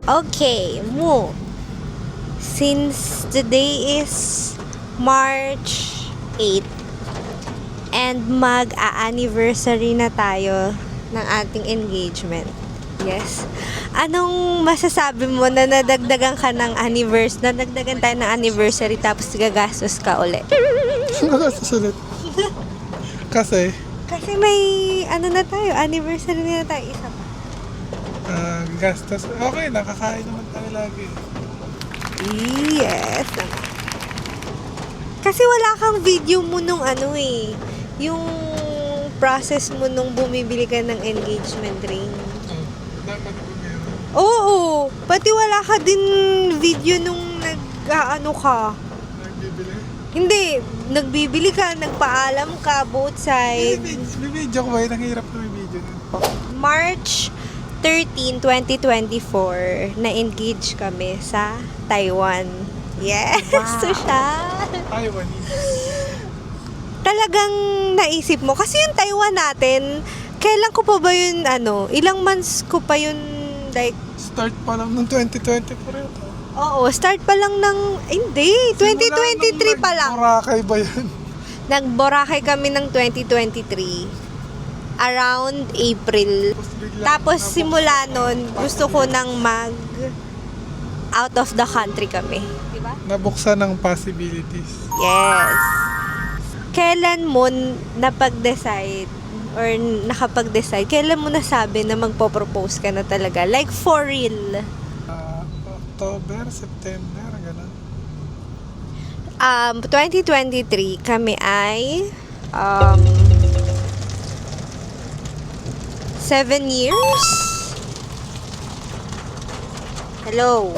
Okay, Mo. Since today is March 8 and mag-a-anniversary na tayo ng ating engagement. Yes. Anong masasabi mo na nadagdagan ka ng nadagdagan tayo ng anniversary tapos gagastos ka ulit? Nagastos ulit. Kasi, Kasi may na tayo, anniversary na tayo isa pa. gastos. Okay, nakakain naman tayo lagi. Yes. Kasi wala kang video mo nung yung process mo nung bumibili ka ng engagement ring. Dapat ko meron. Oo, pati wala ka din video nung ka. Nagbibili. Hindi, nagbibili ka, nagpaalam ka, both sides. May video ko ba? Nanghirap na may video na. March 13, 2024, na-engage kami sa Taiwan. Yes, social. Taiwanese. Talagang naisip mo. Kasi yung Taiwan natin, kailan ko pa ba yun, ilang months ko pa yun, like, Start pa lang ng 2024 ito. oo, start pa lang hindi, 2023 pa lang. Boracay ba yan? Nag-Boracay kami ng 2023. Around April. Tapos simula nun, gusto ko nang out of the country kami. Diba? Nabuksan ng possibilities. Yes. Kailan mo napag-decide or nakapag-decide, kailan mo nasabi na magpo-propose ka na talaga? Like for real. October, September, gano'n. 2023 kami ay 7 years? Hello?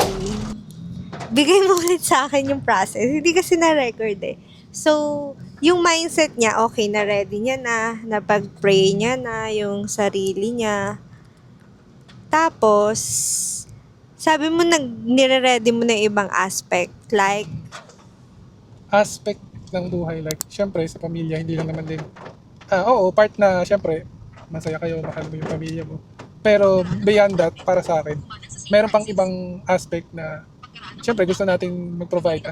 Bigay mo ulit sa akin yung process. Hindi kasi na-record eh. So, yung mindset niya, okay, na-ready niya na, napag-pray niya na, yung sarili niya. Tapos, sabi mo, nire-ready mo na yung ibang aspect. Like, Aspect ng buhay, like, syempre, sa pamilya, hindi lang naman din. Oo, part na, syempre, masaya kayo, mahal mo yung pamilya mo. Pero, beyond that, para sa akin, meron pang ibang aspect na, syempre, gusto natin mag-provide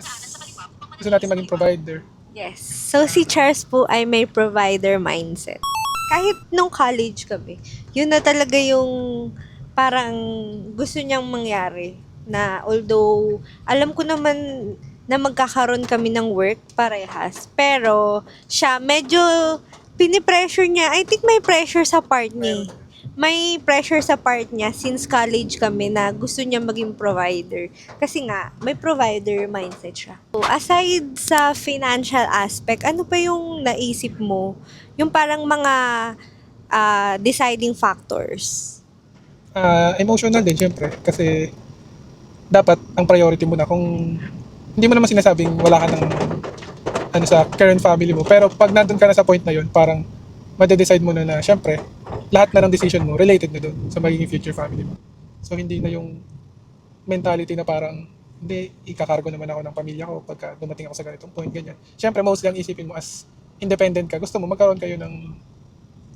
gusto natin maging provider. yes. So, si Charles po ay may provider mindset. Kahit nung college kami, yun na talaga yung parang gusto niyang mangyari. Na although, alam ko naman na magkakaroon kami ng work parehas. Pero, siya medyo pinipressure niya. I think may pressure sa part niya. May pressure sa part niya since college kami na gusto niya maging provider. Kasi nga, may provider mindset siya. So, aside sa financial aspect, ano pa yung naisip mo? Yung parang mga deciding factors. Emotional din, syempre, kasi dapat ang priority mo na kung hindi mo naman sinasabing wala ka ng sa current family mo, pero pag nandun ka na sa point na yun, parang madedecide mo na syempre, lahat na ng decision mo related na dun sa magiging future family mo. So hindi na yung mentality na parang hindi, ikakargo naman ako ng pamilya ko pagka dumating ako sa ganitong point, ganyan. Syempre, mostly ang isipin mo as independent ka, gusto mo magkaroon kayo ng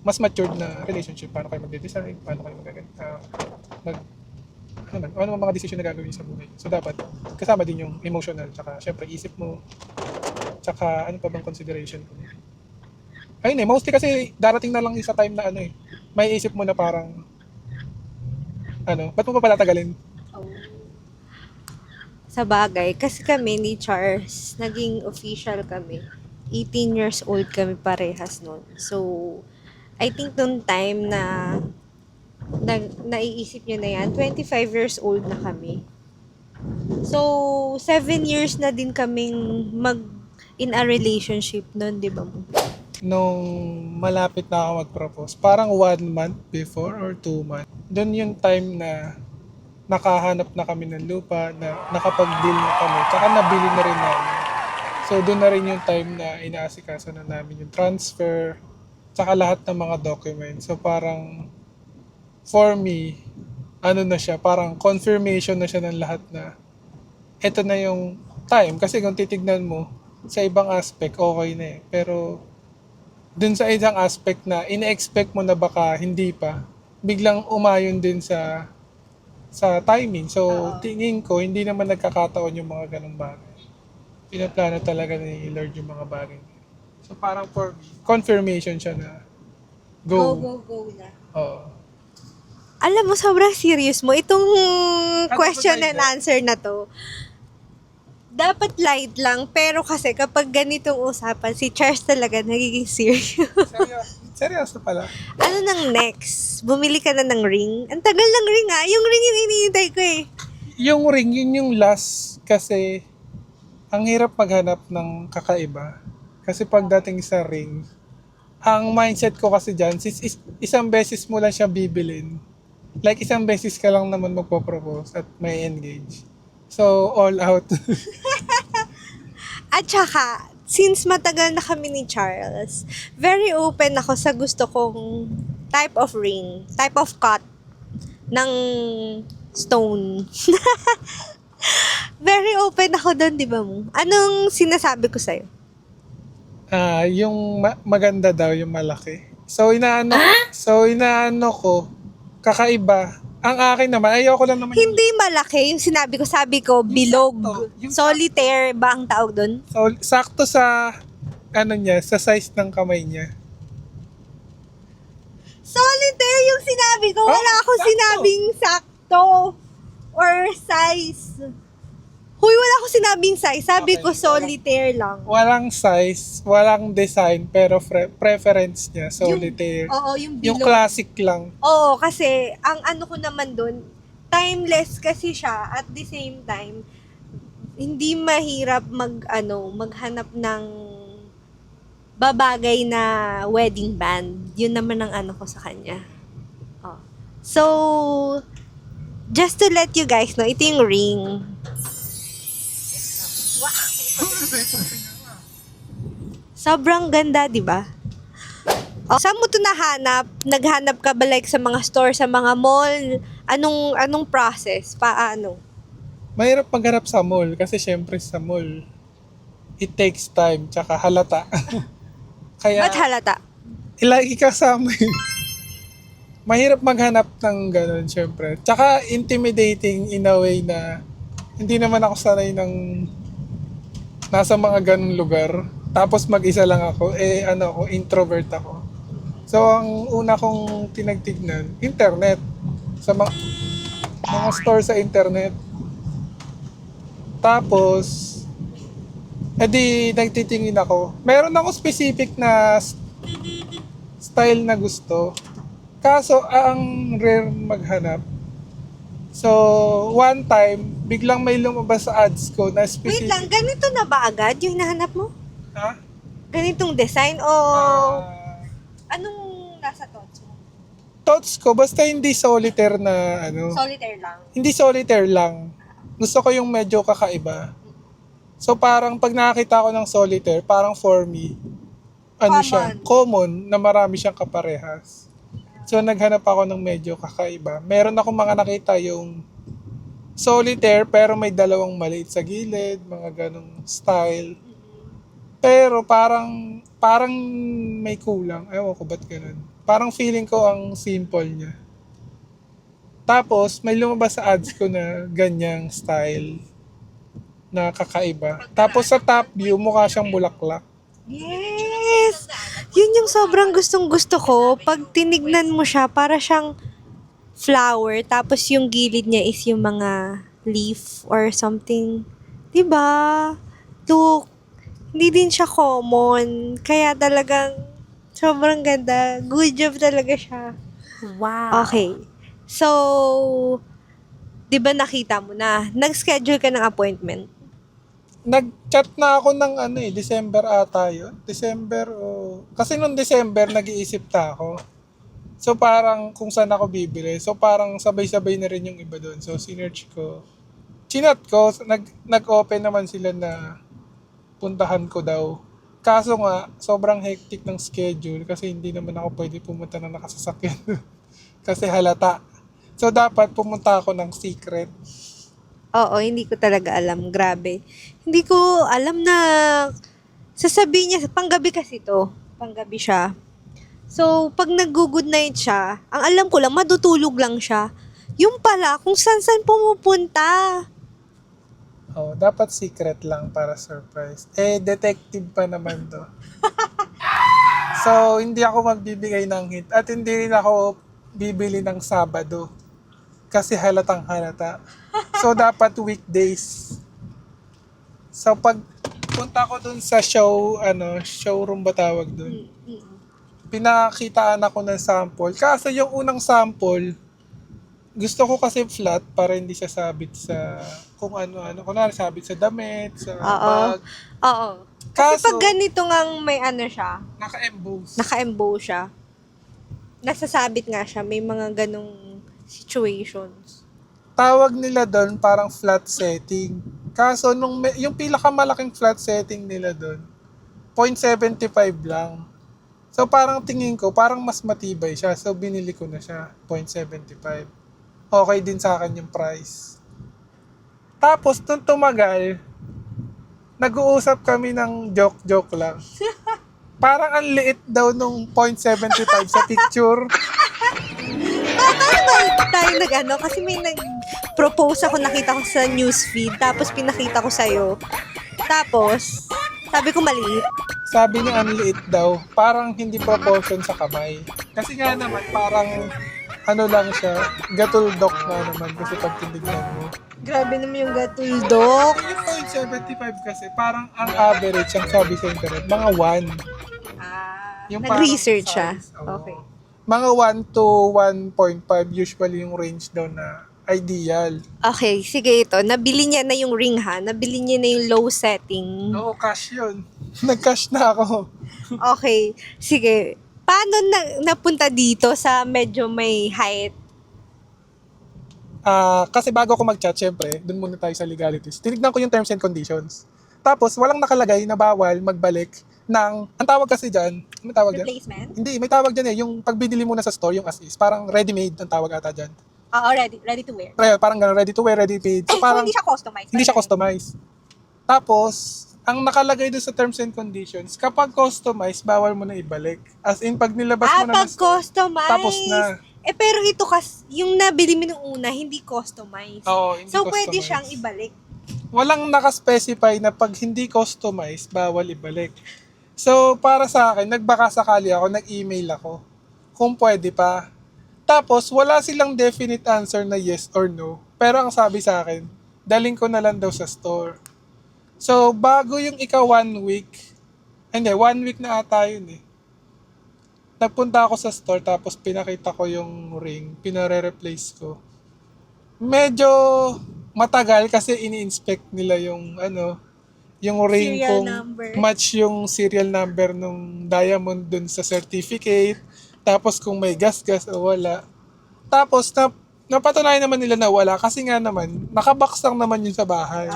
mas matured na relationship, paano kayo magde-design, paano kayo ano mga decision na gagawin sa buhay. So dapat kasama din yung emotional, tsaka syempre isip mo, tsaka ano pa bang consideration ko. Ayun mostly kasi darating na lang sa time na may isip mo na parang ba't mo pa pala tagalin? Sa bagay, kasi kami ni Charles, naging official kami. 18 years old kami parehas nun. So, I think nung time na naiisip nyo na yan, 25 years old na kami. So, 7 years na din kaming in a relationship nun, di ba mo? Nung malapit na ako mag-propose, parang 1 month before or 2 months, doon yung time na nakahanap na kami ng lupa, na nakapag-deal na kami, tsaka nabili na rin namin. So doon na rin yung time na inaasikaso na namin yung transfer, tsaka lahat ng mga documents. So parang, for me, na siya, parang confirmation na siya ng lahat na eto na yung time. Kasi kung titignan mo, sa ibang aspect, okay na eh. Pero dun sa isang aspect na ina-expect mo na baka hindi pa, biglang umayon din sa sa timing. So, Oo. tingin ko, hindi naman nagkakataon yung mga ganong bagay. Pinaplano talaga ni Lord yung mga bagay. So, parang for me, confirmation siya na go. Go na. Oo. Alam mo, sobrang serious mo. Itong question ba and tayo? answer na to, dapat light lang, pero kasi kapag ganitong usapan, si Charles talaga nagiging serious. Seryoso pala. Ano nang next? Bumili ka na ng ring? Ang tagal ng ring ah. Yung ring yung iniintay ko eh. Yung ring, yun yung last kasi ang hirap maghanap ng kakaiba. Kasi pagdating sa ring, ang mindset ko kasi dyan, isang beses mo lang siya bibilin. Like isang beses ka lang naman magpo-propose at may engage. So, all out. At saka, since matagal na kami ni Charles, very open ako sa gusto kong type of ring, type of cut ng stone. Very open ako doon, di ba mo? Anong sinasabi ko sa'yo? Yung maganda daw, yung malaki. So inaano ko, kakaiba. Ang akin naman, ayoko lang naman Hindi malaki. Yung sabi ko, bilog. sakto. Yung Solitaire ba ang tawag doon? So, sakto sa, ano niya, sa size ng kamay niya. Solitaire yung sinabi ko. Oh, Wala akong sakto. sinabing sakto or size. Huy, wala akong sinabing size. Sabi Okay, ko solitaire lang. Walang size, walang design, pero preference niya, solitaire. Oo, yung Yung bilog. classic lang. Oo, kasi ang ano ko naman doon, timeless kasi siya at the same time, hindi mahirap maghanap ng babagay na wedding band. Yun naman ang ano ko sa kanya. Oh. So, just to let you guys know, ito yung ring. Sobrang ganda, di ba? Oh, saan mo ito nahanap? Naghanap ka ba like sa mga store, sa mga mall? Anong process? Paano? Mahirap maghanap sa mall kasi syempre sa mall, it takes time, tsaka halata. Kaya, Ba't halata? ilagi kasama yun. Mahirap maghanap ng ganun, syempre. Tsaka intimidating in a way na hindi naman ako sanay ng nasa mga ganun lugar. Tapos mag-isa lang ako, introvert ako. So, ang una kong tinagtignan, internet. Sa mga store sa internet. Tapos, edi nagtitingin ako. Meron ako specific na style na gusto. Kaso, ang rare maghanap. So, one time, biglang may lumabas sa ads ko na Wait specific. lang, ganito na ba agad yung hinahanap mo? Ha? Ganitong design o Ah, anong nasa thoughts mo? thoughts ko, basta hindi solitaire na ano. Solitaire lang. Hindi solitaire lang. Gusto ko yung medyo kakaiba. So parang pag nakakita ko ng solitaire, parang for me, ano Common. siya, common na marami siyang kaparehas. So naghanap ako ng medyo kakaiba. Meron ako mga nakita yung solitaire pero may dalawang maliit sa gilid, mga ganong style. Pero parang may kulang. Ewan ko ba't ganun. Parang feeling ko ang simple niya. Tapos may lumabas sa ads ko na ganyang style na kakaiba. Tapos sa top view, mukha siyang bulaklak. Yes! Yun yung sobrang gustong gusto ko. Pag tinignan mo siya, para siyang flower, tapos yung gilid niya is yung mga leaf or something. Diba? Look, hindi din siya common. Kaya talagang sobrang ganda. Good job talaga siya. Wow. Okay. So, di ba nakita mo na? Nag-schedule ka ng appointment. Nag-chat na ako ng December ata yun. Kasi nung December, nag-iisip na ako. So parang kung saan ako bibili. So parang sabay-sabay na rin yung iba doon. So sinearch ko. Chinat ko, nag-open naman sila na puntahan ko daw. Kaso nga, sobrang hectic ng schedule kasi hindi naman ako pwede pumunta na nakasasakyan. Kasi halata. So dapat pumunta ako ng secret. Oo, hindi ko talaga alam. Grabe. Hindi ko alam na sasabihin niya, panggabi kasi to. Panggabi siya. So, pag nag-good night siya, ang alam ko lang, matutulog lang siya. Yung pala, kung saan pumupunta. Oh, dapat secret lang para surprise. Eh, detective pa naman to. So, hindi ako magbibigay ng hint at hindi rin ako bibili ng Sabado kasi halatang halata. So, dapat weekdays. So, pag punta ko dun sa showroom ba tawag dun? Pinakitaan ako ng sample. Kaso yung unang sample, gusto ko kasi flat para hindi siya sabit sa kung ano-ano. Kunwari sabit sa damit, sa Oo. bag. Oo. Kasi Kaso, pag ganito ngang may ano siya, naka-emboss. naka-emboss siya, nasasabit nga siya, may mga ganong situations. Tawag nila doon parang flat setting. Kaso yung pinakamalaking flat setting nila doon, 0.75 lang. So parang tingin ko, parang mas matibay siya. So binili ko na siya, 0.75. Okay din sa akin yung price. Tapos nung tumagal, nag-uusap kami ng joke-joke lang. Parang ang liit daw nung 0.75 sa picture. Paano ba tayo nag-ano? Kasi may nag-propose ako, nakita ko sa newsfeed, tapos pinakita ko sa'yo. Tapos, sabi ko maliit. Sabi niya ang liit daw, parang hindi proportion sa kamay. Kasi nga naman, parang ano lang siya, gatuldok na naman kasi pag tinignan mo. Grabe naman yung gatuldok. Yung 0.75 kasi, parang ang average, ang sabi sa internet, mga 1. Yung Nag-research parang siya. size, oo. Okay. Mga 1 to 1.5 usually yung range daw na ideal. Okay, sige ito. Nabili niya na yung ring ha. Nabili niya na yung low setting. Oo, cash yun. Nag-cash na ako. Okay, sige. Paano napunta dito sa medyo may height? Kasi bago ako mag-chat, syempre, dun muna tayo sa legalities. Tinignan ko yung terms and conditions. Tapos, walang nakalagay na bawal magbalik ng, ang tawag kasi dyan, ano tawag dyan? Replacement? Hindi, may tawag dyan yung pagbibili mo na sa store, yung as is, parang ready-made ang tawag ata dyan. Oo, ready to wear. Parang ganun, ready to wear, ready paid. So, parang, hindi siya customized. hindi siya customized. Tapos, ang nakalagay doon sa terms and conditions, kapag customized, bawal mo na ibalik. As in, pag nilabas mo na Pag ng store, customized. tapos na. Eh, pero ito yung nabili mo nung una, hindi customized. Oo, hindi So, pwede customized. siyang ibalik. Walang nakaspecify na pag hindi customized, bawal ibalik. So, para sa akin, nagbaka sakali ako, nag-email ako kung pwede pa. Tapos, wala silang definite answer na yes or no. Pero ang sabi sa akin, daling ko na lang daw sa store. So, bago yung 1 week, hindi, 1 week na ata yun eh. Nagpunta ako sa store, tapos pinakita ko yung ring, pinare-replace ko. Medyo matagal kasi ini-inspect nila yung yung ring Serial kung number. match yung serial number nung diamond dun sa certificate. Tapos kung may gas-gas o wala. Tapos napatunayan naman nila na wala kasi nga naman, nakabox lang naman yun sa bahay.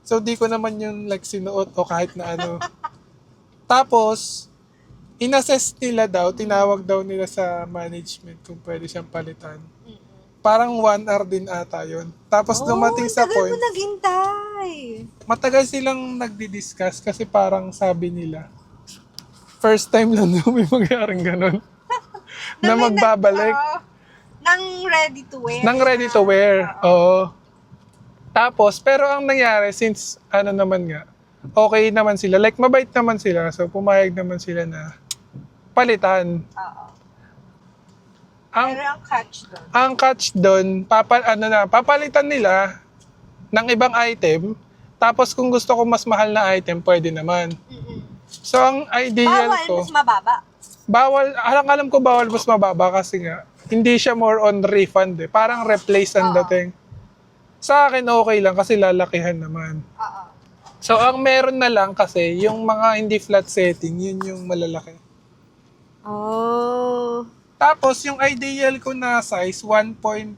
So di ko naman yun like sinuot o kahit na ano. Tapos, inassess nila daw, tinawag daw nila sa management kung pwede siyang palitan. Parang 1 hour din ata yun. Tapos dumating sa tagal point, mo naghintay. matagal silang nagdi-discuss kasi parang sabi nila, first time lang daw may mangyaring ganun. Na may magbabalik. Nang ready to wear. Nang ready to wear. Oo. Tapos, pero ang nangyari, since naman nga, okay naman sila. Like, mabait naman sila. So, pumayag naman sila na palitan. Oo. Ang, Pero ang catch doon. ang catch doon, papalitan nila ng ibang item. Tapos, kung gusto ko mas mahal na item, pwede naman. So, ang ideal Bawal, ko, mas mababa. bawal, alam ko bawal mas mababa kasi nga, hindi siya more on refund eh. Parang replace ang dating. Sa akin okay lang kasi lalakihan naman. Oo. So, ang meron na lang kasi, yung mga hindi flat setting, yun yung malalaki. Oh. Tapos, yung ideal ko na size, 1 point,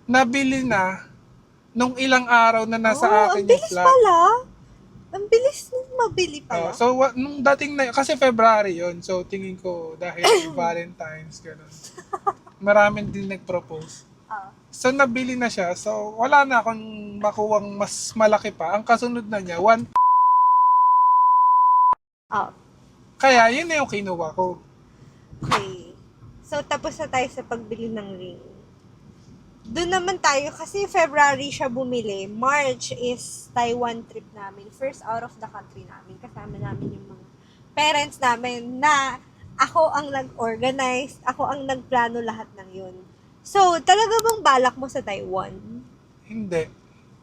nabili na nung ilang araw na nasa akin ang yung bilis flat. pala. Ang bilis nung mabili pala. So, nung dating na, kasi February yon. So, tingin ko, dahil Valentine's, gano'n. Maraming din nag-propose. So, nabili na siya. So, wala na akong makuwang mas malaki pa. Ang kasunod na niya, 1. Oh. Kaya, yun na yung kinuha ko. Okay. So, tapos na tayo sa pagbili ng ring. Doon naman tayo, kasi February siya bumili. March is Taiwan trip namin. First out of the country namin. Kasama namin yung mga parents namin na ako ang nag-organize, ako ang nagplano lahat ng yun. So, talaga bang balak mo sa Taiwan? Hindi.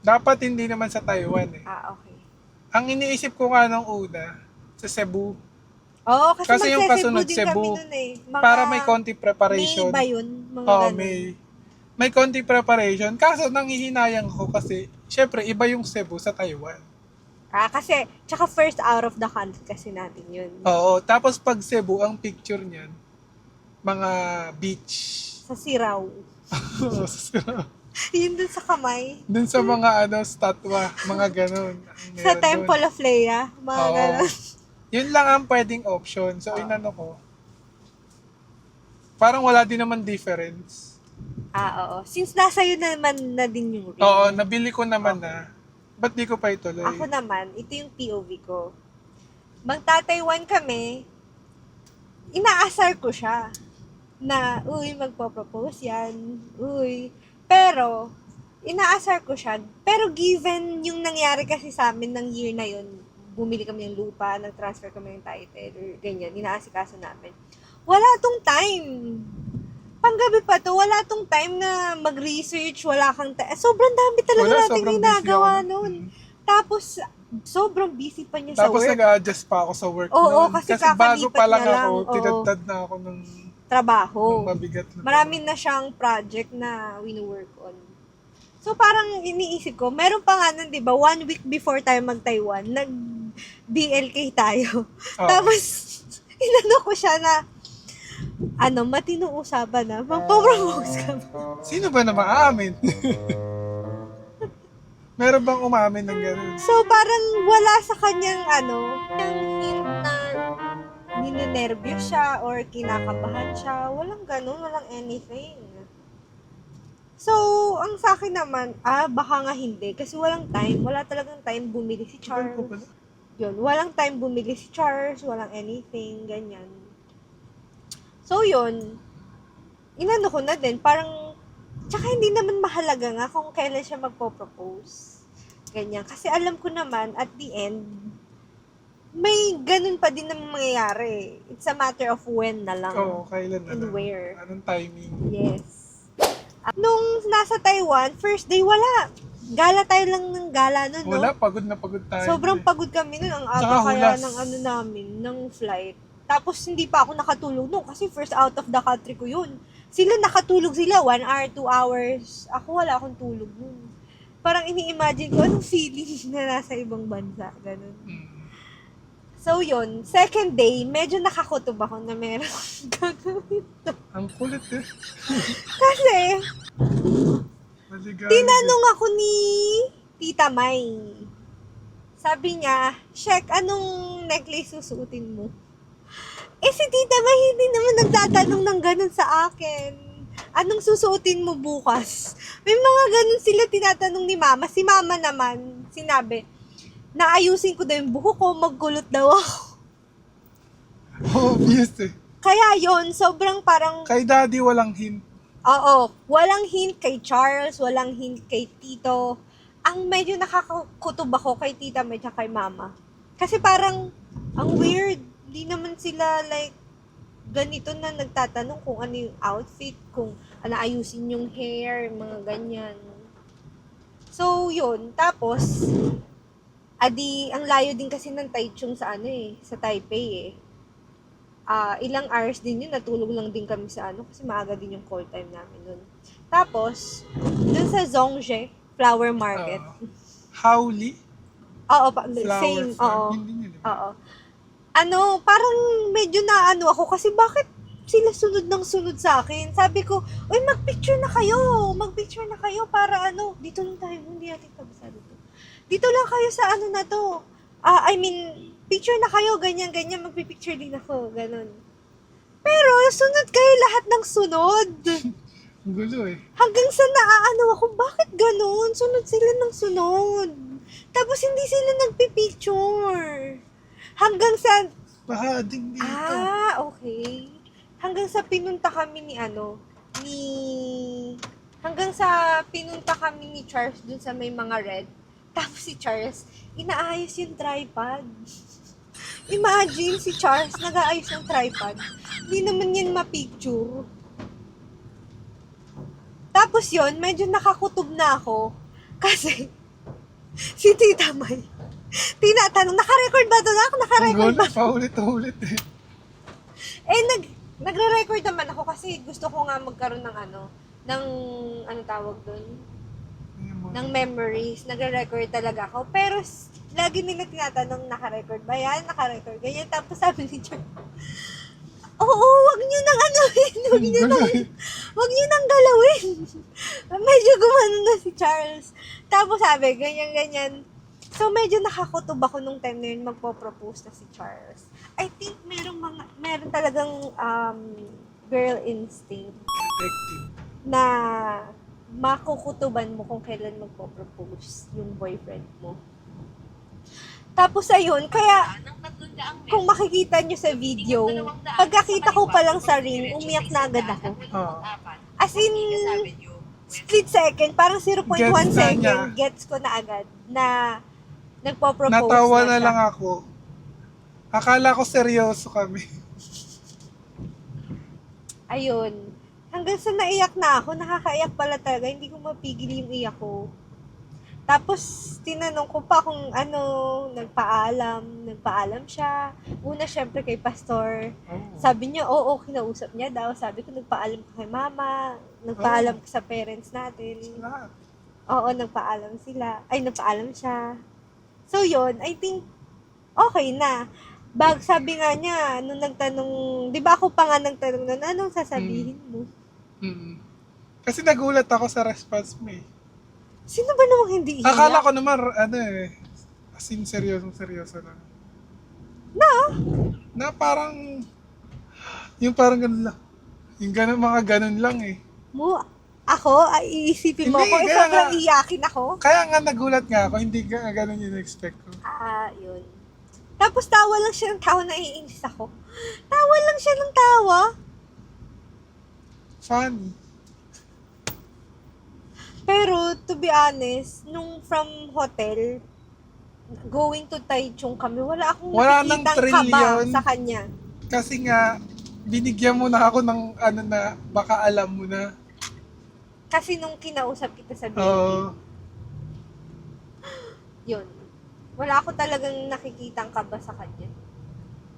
Dapat hindi naman sa Taiwan eh. Ah, okay. Ang iniisip ko nga nung una, sa Cebu. Oo, Kasi yung magse-Cebu kasunod din Cebu, kami nun eh. para may konti preparation. May ba yun? Mga Oo, ganun. may konti preparation. Kaso nangihinayang ko kasi, syempre, iba yung Cebu sa Taiwan. Kasi, tsaka first out of the country kasi natin yun. Oo, tapos pag Cebu, ang picture niyan, mga beach. Sa Siraw. Yun dun sa kamay. Dun sa mga statwa, mga ganun. ang Sa meron Temple dun. of Leia. Mga Oo. ganun. Yun lang ang pwedeng option. So, inano ko. Parang wala din naman difference. Oo. Since nasa yun naman na din yung ring. Oo, nabili ko naman na. Ba't di ko pa ituloy? Ako naman, ito yung POV ko. Magta-Taiwan kami, inaasar ko siya na, uy, magpo-propose yan. Uy. Pero, inaasar ko siya. Pero given yung nangyari kasi sa amin ng year na yun, bumili kami ng lupa, nag-transfer kami ng title, or ganyan, inaasikaso namin. Wala tong time. Panggabi pa to, wala tong time na mag-research, wala kang sobrang dami talaga Wala, natin sobrang busy ginagawa ako. noon. Tapos, sobrang busy pa niya Tapos sa work. nag-adjust pa ako sa work Oo, noon. kasi bago kakalipat pa lang niya ako, lang, oo. tinadtad na ako ng Trabaho. mabigat na. Marami na siyang project na wino-work on. So, parang iniisip ko, meron pa nga nun, di ba, 1 week before tayo mag-Taiwan, nag-BLK tayo. Oo. Tapos, inano ko siya na, matinong usapan na, magpo-propose ka ba? Sino ba na maamin? Meron bang umamin ng gano'n? So, parang wala sa kanyang, yung hint na ninenervyos siya or kinakabahan siya. Walang ganun, walang anything. So, ang sa akin naman, baka nga hindi. Kasi walang time. Wala talagang time bumili si Tagal ko Charles. pala. Yun, walang time bumili si Charles. Walang anything, ganyan. So, yun. Inano ko na din. Parang, tsaka hindi naman mahalaga nga kung kailan siya magpo-propose. Ganyan. Kasi alam ko naman, at the end, may ganun pa din naman mangyayari. It's a matter of when na lang. Oo, kailan na And lang. where. Anong timing? Yes. Nung nasa Taiwan, first day, wala. Gala tayo lang ng gala nun, no? Wala, pagod na pagod tayo. Sobrang eh. pagod kami nun. Ang Tsaka aga kaya hulas. ng namin, ng flight. Tapos hindi pa ako nakatulog no kasi first out of the country ko yun. Sila nakatulog sila 1 hour, 2 hours. Ako wala akong tulog nun. Parang ini-imagine ko anong feeling na nasa ibang bansa. Ganun. Mm. So yun, second day, medyo nakakutob ako na meron akong gagawin to. Ang kulit eh. Kasi, Maligalig tinanong ako ni Tita May. Sabi niya, Shek, anong necklace susuotin mo? Si Tita May hindi naman nagtatanong ng ganun sa akin. Anong susuotin mo bukas? May mga ganun sila tinatanong ni Mama. Si Mama naman, sinabi, naayusin ko daw yung buhok ko, magkulot daw ako. Obvious eh. Kaya yon sobrang parang, Kay daddy walang hint. oo, walang hint kay Charles, walang hint kay Tito. Ang medyo nakakakutob ako kay Tita May at kay Mama. Kasi parang, ang weird. Hindi naman sila like, ganito na nagtatanong kung ano yung outfit, kung ano ayusin yung hair, mga ganyan. So, yun. Tapos, ang layo din kasi ng Taichung sa sa Taipei eh. Ilang hours din yun, natulog lang din kami sa kasi maaga din yung call time namin nun. Tapos, dun sa Zhongzhe Flower Market. Howley? Oo, Flower same, farm. oo. Hindi nila. Oo. Parang medyo ako kasi bakit sila sunod ng sunod sa akin. Sabi ko, uy, magpicture na kayo para dito lang tayo, hindi natin kabisado to. Dito lang kayo sa na to. Picture na kayo, ganyan, magpipicture din ako, ganun. Pero, sunod kayo lahat ng sunod. Ang gulo eh. Hanggang sa ako, bakit ganun? Sunod sila ng sunod. Tapos, hindi sila nagpipicture. Hanggang sa, Bahading dito. okay. hanggang sa pinunta kami ni hanggang sa pinunta kami ni Charles dun sa may mga red. Tapos si Charles, inaayos yung tripod. Imagine si Charles, nag-aayos ng tripod. Hindi naman yan mapicture. Tapos yon medyo nakakutob na ako. Kasi, si Tita May, tinatanong, naka-record ba ito? Naka-record ba? Paulit-ulit eh. Nagre-record naman ako kasi gusto ko nga magkaroon ng tawag doon? Ng memories. Nagre-record talaga ako. Pero, lagi nila tinatanong, naka-record ba yan? Naka-record ganyan. Tapos sabi ni Charles, oo, wag nyo nang wag nyo nang galawin. Medyo gumano na si Charles. Tapos sabi, ganyan. So, medyo nakakutob ako nung time na yun magpo-propose na si Charles. I think meron talagang girl instinct Detective. na makukutuban mo kung kailan magpo-propose yung boyfriend mo. Tapos ayun, kaya kung makikita nyo sa video, pagkakita ko pa lang sa ring, umiyak na agad ako. Oo. As in, split second, parang 0.1 Gets na second, niya. gets ko na agad na nagpo-propose Natawa na siya. lang ako. Akala ko seryoso kami. Ayun. Hanggang sa naiyak na ako, nakakaiyak pala talaga, hindi ko mapigil yung iyak ko. Tapos, tinanong ko pa kung nagpaalam siya. Una, syempre kay pastor. Sabi niya, oo, kinausap niya daw. Sabi ko, nagpaalam ka kay mama, nagpaalam ka sa parents natin. Lahat. Oo, nagpaalam siya. So, yun, I think, okay na. Sabi nga niya, nung nagtanong, di ba ako pa nga nagtanong na, anong sasabihin mo? Mm. Kasi nagulat ako sa response mo eh. Sino ba namang hindi iiyak? Akala ko naman, as in seryoso lang. Na parang, yung parang ganun lang. Yung ganun, mga ganun lang eh. Ako, iisipin mo Hindi, ako, kaya sobrang nga. iyakin ako. Kaya nga nagulat nga ako, hindi ka ganun yung expect ko. Yun. Tapos tawa lang siya ng tawa, naiinis ako. Tawa lang siya ng tawa. Funny. Pero, to be honest, nung from hotel, going to Taichung kami, wala akong Wala nang nakikitang thrill kaba yun. sa kanya. Kasi nga, binigyan mo na ako ng na, baka alam mo na. Kasi nung kinausap kita sa BB, Oo. yun. Wala ako talagang nakikitang kaba sa kanya.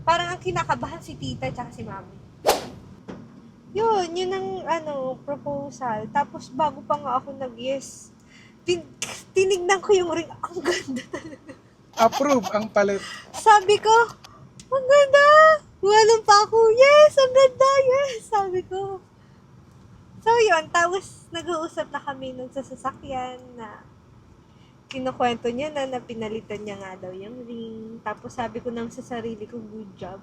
Parang ang kinakabahan si tita tsaka si mami. Yun ang proposal. Tapos bago pa nga ako nag-yes, tinignan ko yung ring. Ang ganda talaga. Approve ang palit. Sabi ko, ang ganda! Walang pa ako, yes! Ang ganda, yes! Sabi ko. So yun, tapos nag-uusap na kami nung sa sasakyan na kinukwento niya na pinalitan niya nga daw yung ring. Tapos sabi ko nang sa sarili ko, good job.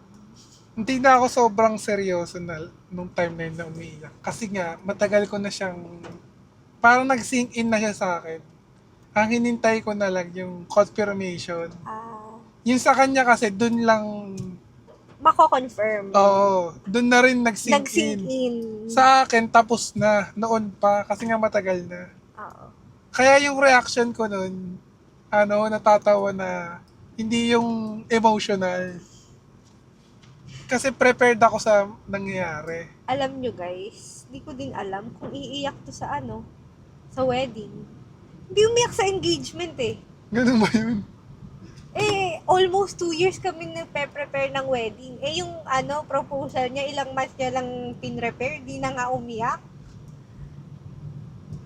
Hindi na ako sobrang seryoso na nung time na yun na umiiyak. Kasi nga, matagal ko na siyang, parang nag-sink in na siya sa akin. Ang hinintay ko na lang yung confirmation. Yung sa kanya kasi, dun lang, Mako-confirm. dun na rin nag-sink Nag-sink in. Sa akin, tapos na, noon pa, kasi nga matagal na. Oo. Kaya yung reaction ko nun, natatawa na, hindi yung emotional. Kasi prepared ako sa nangyayari. Alam nyo guys, di ko din alam kung iiyak to sa sa wedding. Hindi umiyak sa engagement eh. Ganun ba yun? Almost 2 years kami nagpe-prepare ng wedding. Yung proposal niya, ilang months niya lang pinrepare, di na nga umiyak.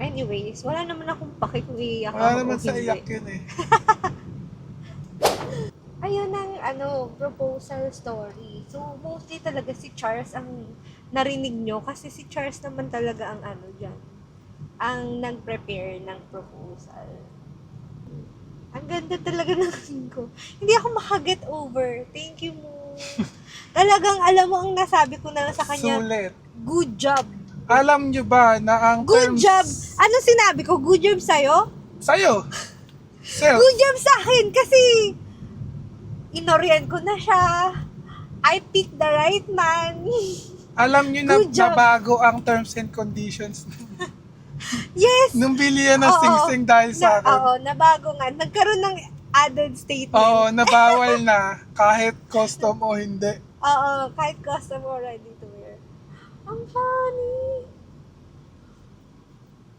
Anyways, wala naman akong paki kung iiyak Wala ako naman o sa hindi. iyak yun eh. Ayun ang proposal story. So, mostly talaga si Charles ang narinig nyo kasi si Charles naman talaga ang dyan. Ang nag-prepare ng proposal. Ang ganda talaga ng ring ko. Hindi ako makaget over. Thank you mo. Talagang alam mo ang nasabi ko na lang sa kanya. Sulit. Good job. Alam nyo ba na ang Good terms... job. Ano sinabi ko? Good job sa'yo? Sa'yo. Self. Good job sa akin kasi inorient ko na siya. I picked the right man. Alam nyo na Good job. nabago ang terms and conditions Yes! nung bilihan ng Oo. sing-sing dahil sa akin. Oo, nabago nga. Nagkaroon ng added statement. Oo, nabawal na kahit custom o hindi. Oo, kahit custom or ready to wear. Ang funny!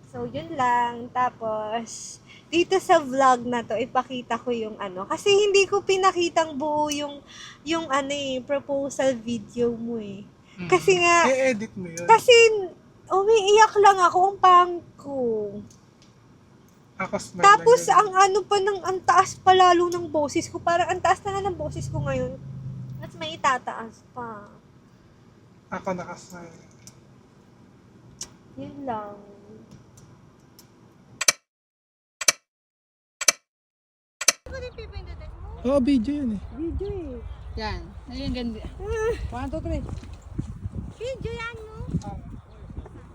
So, yun lang. Tapos, dito sa vlog na to, ipakita ko yung ano. Kasi hindi ko pinakitang buo yung proposal video mo eh. Kasi nga, I-edit mo yun. kasi umiiyak lang ako ang pangit ko. Ako smile Tapos, lang yun. ang taas pa lalo ng boses ko. Parang ang taas na nga ng boses ko ngayon. At may itataas pa. Ako nakasmile. Yun lang. Oo, video yun eh. Video eh. Yan. Ayun, ganda. 1, 2, 3. Video yan mo.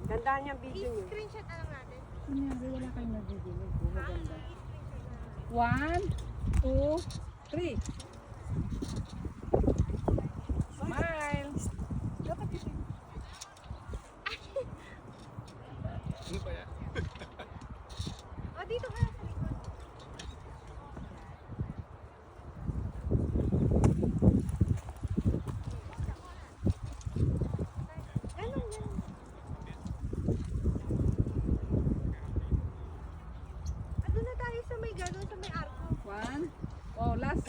Ganda niya video niyo. Screenshot na lang natin. Kunyari, wala kayong nadidinig. Maganda. 1, 2, 3. Smile. O, dito ka sa likod. Ganun, ganun. Doon na tayo sa may ganun, sa may arko. 1. Oh, last.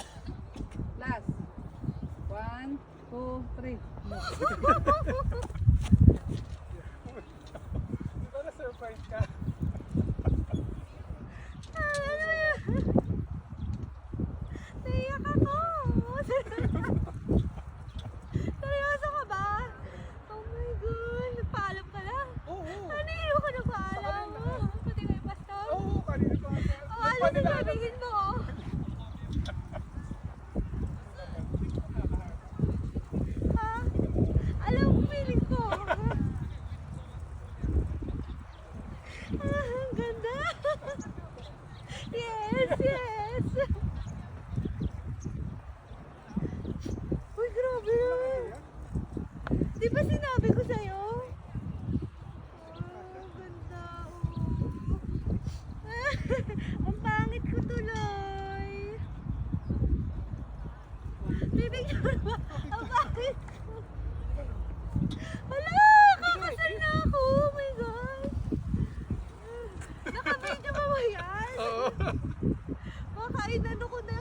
Last. 1, 2, 3. Di ba na-surprise ka? Naiyak ako! Seryoso ka ba? Oh my God! Nagpaalam ka na? Oo. Ano ka nagpaalam? Pati kay Pastor? Oo, kanina ko. Oh, ano sasabihin mo? Ha? Alam mo, feeling ko. Ang ganda. Yes, yes. Uy, grabe naman. Di ba sinabi ko sa'yo? Ganda. Oh. Ang pangit ko tuloy. Bibigyan mo. Ang pangit ko. Hala, kakasal na ako. Oh my gosh. Naka-video ba ba yan? Oo. Baka inano ko na